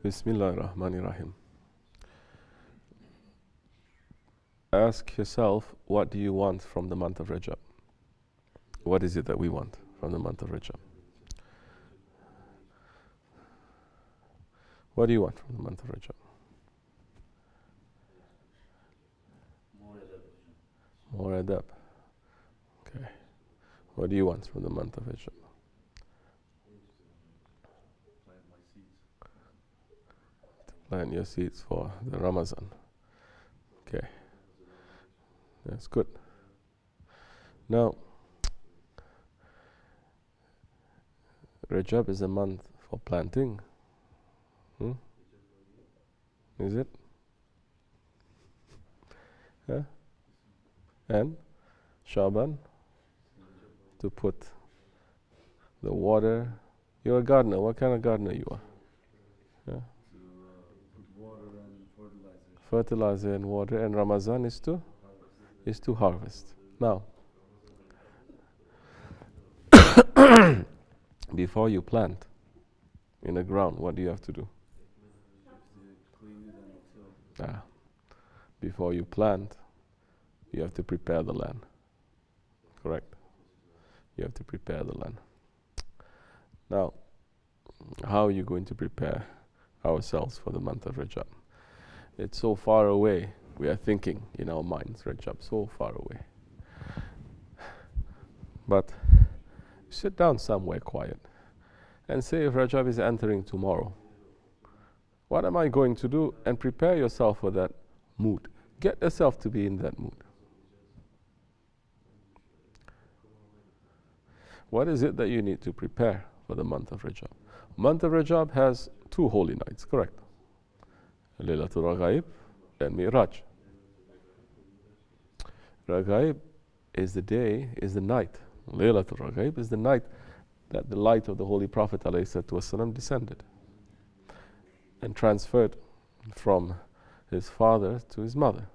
Bismillahirrahmanirrahim. Ask yourself, what do you want from the month of Rajab? What is it that we want from the month of Rajab? What do you want from the month of Rajab? More adab. Okay. What do you want from the month of Rajab? Plant your seeds for the Ramadan. Okay. That's good. Now, Rajab is a month for planting. Is it? Yeah? And Shaban to put the water. You're a gardener. What kind of gardener you are? Yeah? Put water and fertilizer. Fertilizer and water. And Ramadan is to harvest. Now, before you plant in the ground, what do you have to do? Clean it and till. Before you plant, you have to prepare the land. Correct? You have to prepare the land. Now, how are you going to prepare ourselves for the month of Rajab? It's so far away. We are thinking in our minds, Rajab, so far away. But sit down somewhere quiet and say, if Rajab is entering tomorrow, what am I going to do? And prepare yourself for that mood. Get yourself to be in that mood. What is it that you need to prepare for the month of Rajab? Month of Rajab has 2 holy nights, correct? Laylatul Raghaib and Mi'raj. Raghaib is the night. Laylatul Raghaib is the night that the light of the Holy Prophet ﷺ descended and transferred from his father to his mother.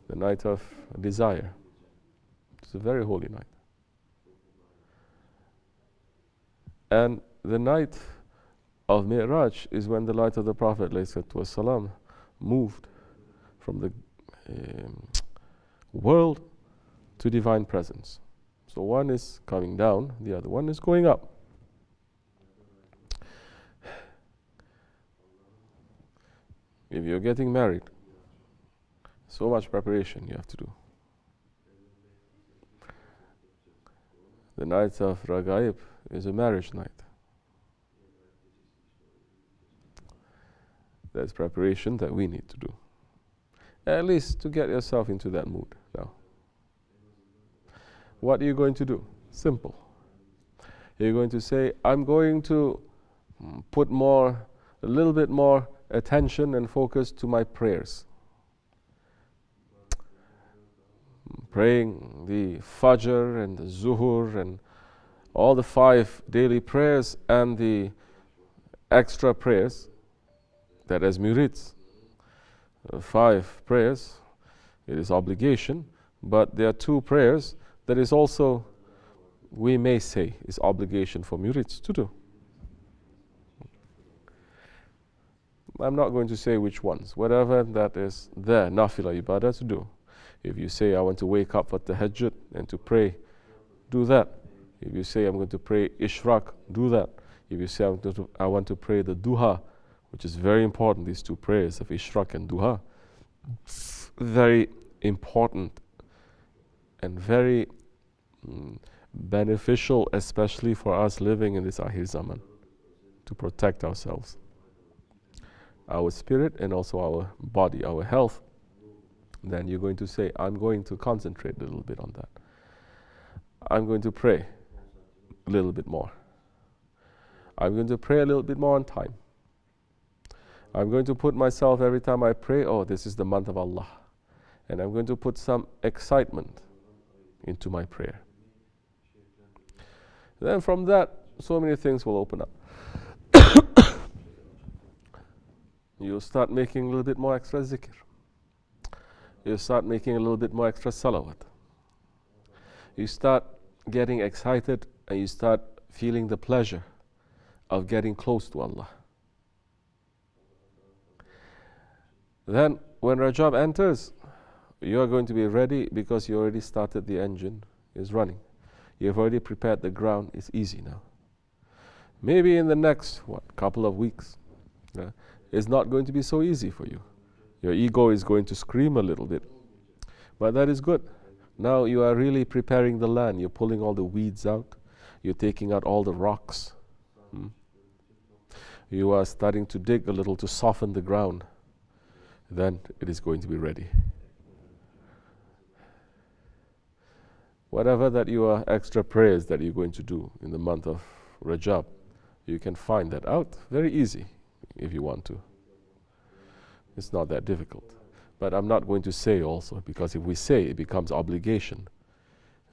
The night of desire. It's a very holy night. And the night of Mi'raj is when the light of the Prophet ﷺ moved from the world to divine presence. So one is coming down, the other one is going up. If you're getting married, so much preparation you have to do. The night of Raghaib is a marriage night. There's preparation that we need to do. At least to get yourself into that mood now. What are you going to do? Simple. You're going to say, I'm going to put a little bit more attention and focus to my prayers. Praying the Fajr and the Zuhur and all the 5 daily prayers and the extra prayers that as murids. 5 prayers, it is obligation, but there are 2 prayers that is also, we may say, is obligation for murids to do. I'm not going to say which ones, whatever that is there, nafila ibadah to do. If you say, I want to wake up for tahajjud and to pray, do that. If you say, I'm going to pray ishraq, do that. If you say, I want to pray the duha, which is very important, these 2 prayers of ishraq and duha, very important and very beneficial, especially for us living in this Ahir Zaman, to protect ourselves, our spirit and also our body, our health. Then you're going to say, I'm going to concentrate a little bit on that. I'm going to pray a little bit more. I'm going to pray a little bit more on time. I'm going to put myself every time I pray, oh, this is the month of Allah. And I'm going to put some excitement into my prayer. Then from that, so many things will open up. You'll start making a little bit more extra zikr. You'll start making a little bit more extra salawat. You start getting excited and you start feeling the pleasure of getting close to Allah. Then when Rajab enters, you are going to be ready because you already started, the engine is running. You've already prepared the ground, it's easy now. Maybe in the next, couple of weeks, it's not going to be so easy for you. Your ego is going to scream a little bit. But that is good. Now you are really preparing the land. You're pulling all the weeds out. You're taking out all the rocks. You are starting to dig a little to soften the ground. Then it is going to be ready. Whatever that you are, extra prayers that you're going to do in the month of Rajab, you can find that out very easy if you want to. It's not that difficult. But I'm not going to say also, because if we say, it becomes obligation.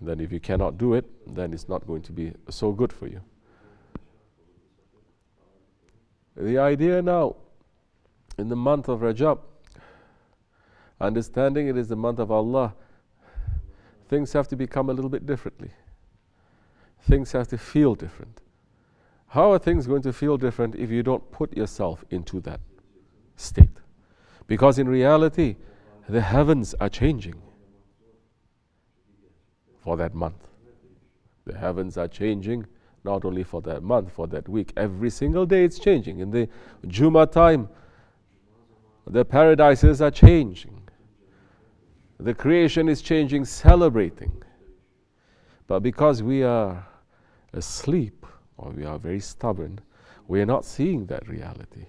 And then if you cannot do it, then it's not going to be so good for you. The idea now, in the month of Rajab, understanding it is the month of Allah, things have to become a little bit differently. Things have to feel different. How are things going to feel different if you don't put yourself into that state? Because in reality, the heavens are changing for that month. The heavens are changing not only for that month, for that week. Every single day it's changing. In the Jummah time, the paradises are changing. The creation is changing, celebrating. But because we are asleep, or we are very stubborn, we are not seeing that reality.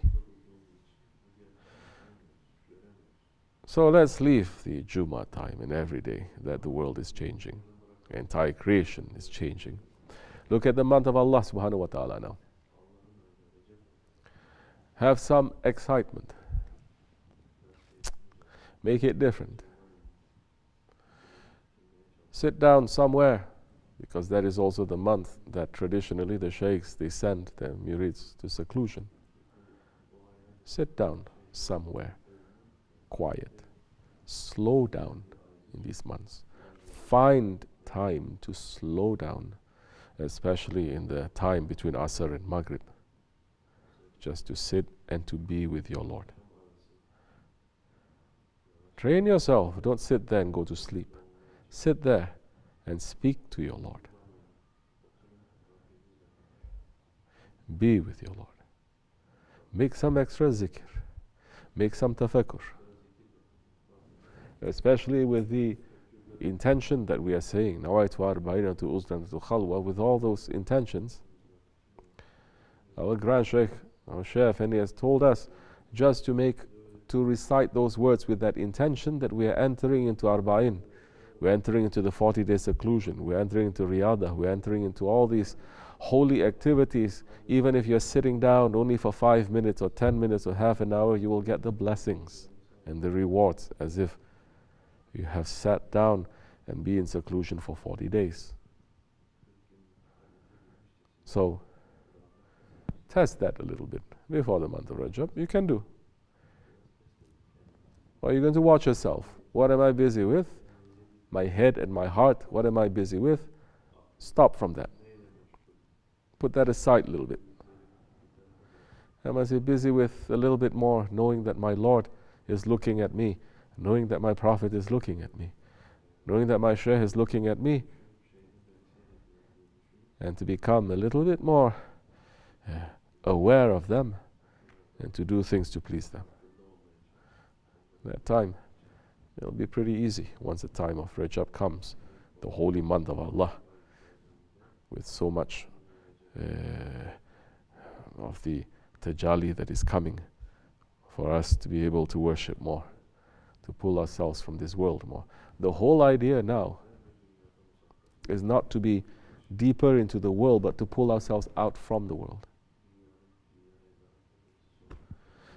So let's leave the Jummah time and every day that the world is changing. The entire creation is changing. Look at the month of Allah subhanahu wa ta'ala now. Have some excitement. Make it different. Sit down somewhere, because that is also the month that traditionally the sheikhs, they send their murids to seclusion. Sit down somewhere, quiet. Slow down in these months. Find time to slow down, especially in the time between Asr and Maghrib. Just to sit and to be with your Lord. Train yourself. Don't sit there and go to sleep. Sit there and speak to your Lord. Be with your Lord. Make some extra zikr. Make some tafakkur. Especially with the intention that we are saying, with all those intentions. Our Grand Sheikh, our Sheikh, and he has told us just to recite those words with that intention that we are entering into Arba'in. We're entering into the 40-day seclusion. We're entering into Riyadh. We're entering into all these holy activities. Even if you're sitting down only for 5 minutes or 10 minutes or half an hour, you will get the blessings and the rewards as if you have sat down and be in seclusion for 40 days. So, test that a little bit before the month of Rajab. You can do. Or you're going to watch yourself. What am I busy with? My head and my heart, what am I busy with? Stop from that. Put that aside a little bit. I must be busy with a little bit more, knowing that my Lord is looking at me, knowing that my Prophet is looking at me, knowing that my Shaykh is looking at me, and to become a little bit more aware of them and to do things to please them. That time, it'll be pretty easy once the time of Rajab comes, the holy month of Allah, with so much of the tajalli that is coming for us to be able to worship more, to pull ourselves from this world more. The whole idea now is not to be deeper into the world, but to pull ourselves out from the world.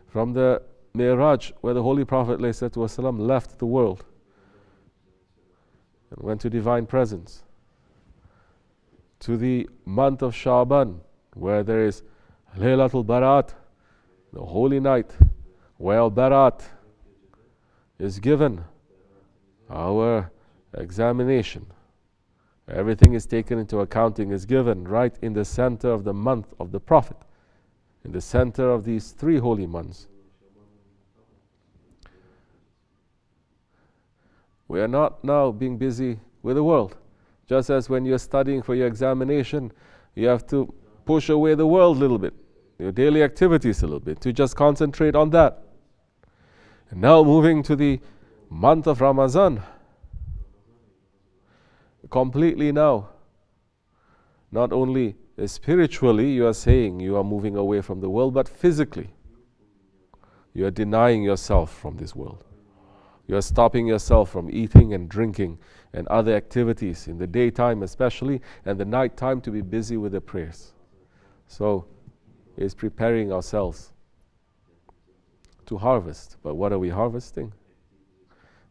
From the Mi'raj, where the Holy Prophet ﷺ left the world and went to divine presence, to the month of Sha'ban, where there is Laylatul Barat, the holy night, where Barat is given, our examination. Everything is taken into accounting, is given right in the center of the month of the Prophet, in the center of these 3 holy months. We are not now being busy with the world. Just as when you're studying for your examination, you have to push away the world a little bit, your daily activities a little bit, to just concentrate on that. And now moving to the month of Ramadan, completely now, not only spiritually you are saying you are moving away from the world, but physically you are denying yourself from this world. You are stopping yourself from eating and drinking and other activities in the daytime especially, and the night time to be busy with the prayers. So it's preparing ourselves to harvest. But what are we harvesting?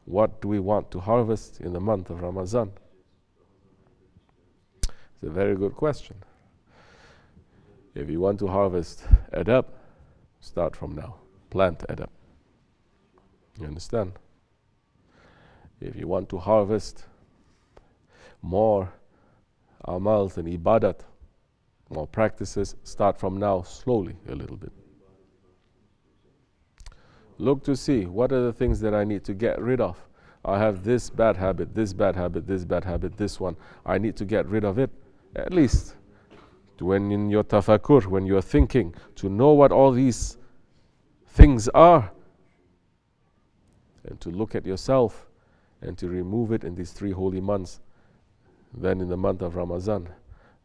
What do we want to harvest in the month of Ramadan? It's a very good question. If you want to harvest adab, start from now. Plant adab. You understand? If you want to harvest more amals and ibadat, more practices, start from now, slowly, a little bit. Look to see what are the things that I need to get rid of. I have this bad habit, this bad habit, this bad habit, this one. I need to get rid of it. At least when in your tafakkur, when you are thinking, to know what all these things are, and to look at yourself and to remove it in these 3 holy months. Then in the month of Ramadan,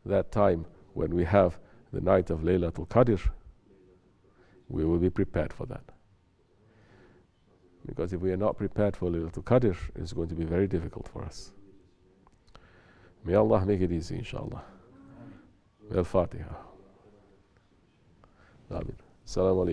that time when we have the night of Laylatul Qadr, we will be prepared for that. Because if we are not prepared for Laylatul Qadr, it's going to be very difficult for us. May Allah make it easy, inshallah. Al-Fatiha. Amin. Assalamu alaikum.